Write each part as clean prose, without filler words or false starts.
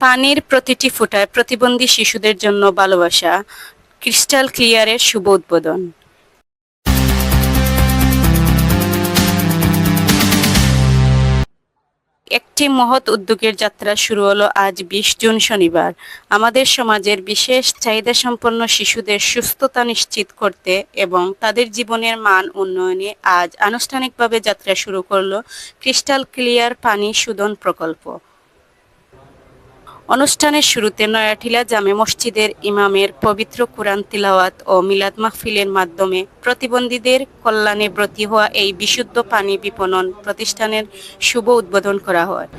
পানির প্রতিটি ফোঁটায় প্রতিবন্ধী শিশুদের জন্য ভালোবাসা, ক্রিস্টাল ক্লিয়ারের শুভ উদ্বোধন। একটি মহৎ উদ্যোগের যাত্রা শুরু হলো আজ ২০ জুন শনিবার। আমাদের সমাজের বিশেষ চাহিদাসম্পন্ন শিশুদের সুস্থতা নিশ্চিত করতে এবং তাদের জীবনের মান উন্নয়নে আজ আনুষ্ঠানিকভাবে যাত্রা শুরু করল ক্রিস্টাল ক্লিয়ার পানি শোধন প্রকল্প। অনুষ্ঠানের শুরুতে নয়াটিলা জামে মসজিদের ইমামের পবিত্র কুরআন তিলাওয়াত ও মিলাদ মাহফিলের মাধ্যমে প্রতিবন্ধীদের কল্যাণে ব্রতী হওয়া এই বিশুদ্ধ পানি বিপণন প্রতিষ্ঠানের শুভ উদ্বোধন করা হয়।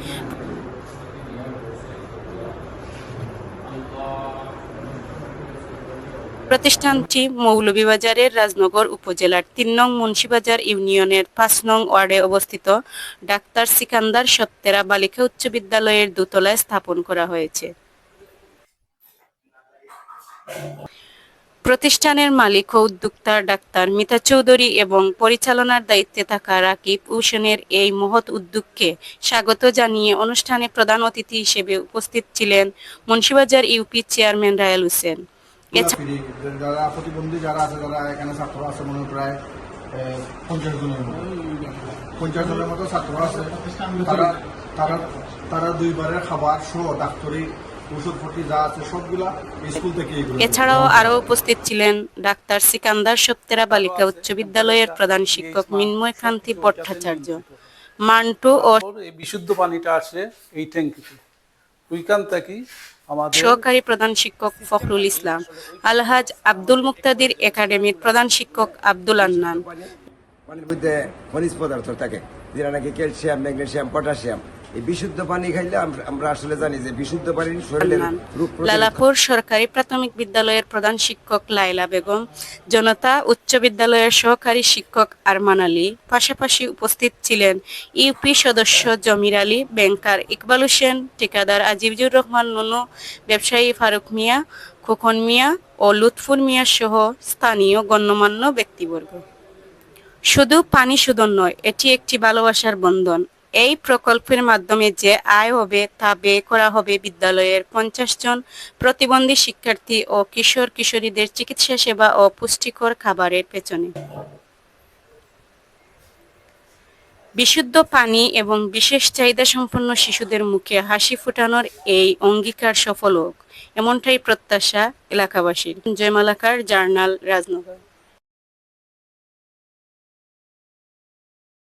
প্রতিষ্ঠানটি মৌলভীবাজারের রাজনগর উপজেলার ৩ নং মুন্সিবাজার ইউনিয়নের ৫ নং ওয়ার্ডে অবস্থিত ডাক্তার সিকান্দার সত্তেরা বালিকা উচ্চ বিদ্যালয়ের দোতলায় স্থাপন করা হয়েছে। প্রতিষ্ঠানের মালিক ও উদ্যোক্তা ডাক্তার মিতা চৌধুরী এবং পরিচালনার দায়িত্বে থাকা রাকিব হোসেনের এই মহৎ উদ্যোগকে স্বাগত জানিয়ে অনুষ্ঠানে প্রধান অতিথি হিসেবে উপস্থিত ছিলেন Munshibazar UP chairman royal Hossain. যারা প্রতিবন্ধী যারা আছে, যারা এখানে ছাত্র আছে মনে প্রায় 50 জনের মতো ছাত্র আছে। তারা দুইবারের খাবার সহ ডাক্তারি ওষুধপত্র যা আছে সবগুলা স্কুল থেকে। এছাড়াও আরো উপস্থিত ছিলেন ডাক্তার সিকান্দার সত্তেরা বালিকা উচ্চ বিদ্যালয়ের প্রধান শিক্ষক মিন্ময় কান্তি ভট্টাচার্য, মান্টু ও বিশুদ্ধ পানিটা আসে এই ট্যাঙ্কিতে। ওইখান থেকে সহকারী প্রধান শিক্ষক ফখরুল ইসলাম, আলহাজ আব্দুল মুক্তাদির একাডেমির প্রধান শিক্ষক আব্দুল আন্নান। পানির মধ্যে খনিজ পদার্থ থাকে, যেটা নাকি ক্যালসিয়াম, ম্যাগনেসিয়াম, পটাশিয়াম। এই বিশুদ্ধ পানি খাইলে আমরা আসলে জানি যে বিশুদ্ধ পানি শরীরের রোগ প্রতিরোধ। লালাপুর সরকারি প্রাথমিক বিদ্যালয়ের প্রধান শিক্ষক লাইলা বেগম, জনতা উচ্চ বিদ্যালয়ের সহকারী শিক্ষক আরমান আলী, পাশাপাশি উপস্থিত ছিলেন ইউপি সদস্য জমির আলী, ব্যাংকার ইকবাল হোসেন, ঠিকাদার আজিজুর রহমান নুনু, ব্যবসায়ী ফারুক মিয়া, খোকন মিয়া ও লুৎফুর মিয়া সহ স্থানীয় গণ্যমান্য ব্যক্তিবর্গ। শুধু পানি শোধন নয়, এটি একটি ভালোবাসার বন্ধন। এই প্রকল্পের মাধ্যমে যে আয় হবে তা ব্যয় করা হবে বিদ্যালয়ের 50 জন প্রতিবন্ধী শিক্ষার্থী ও কিশোর কিশোরীদের চিকিৎসা সেবা ও পুষ্টিকর খাবারের পেছনে। বিশুদ্ধ পানি এবং বিশেষ চাহিদা সম্পন্ন শিশুদের মুখে হাসি ফোটানোর এই অঙ্গীকার সফল হোক, এমনটাই প্রত্যাশা এলাকাবাসীর। জয়মালাকার জার্নাল, রাজনগর।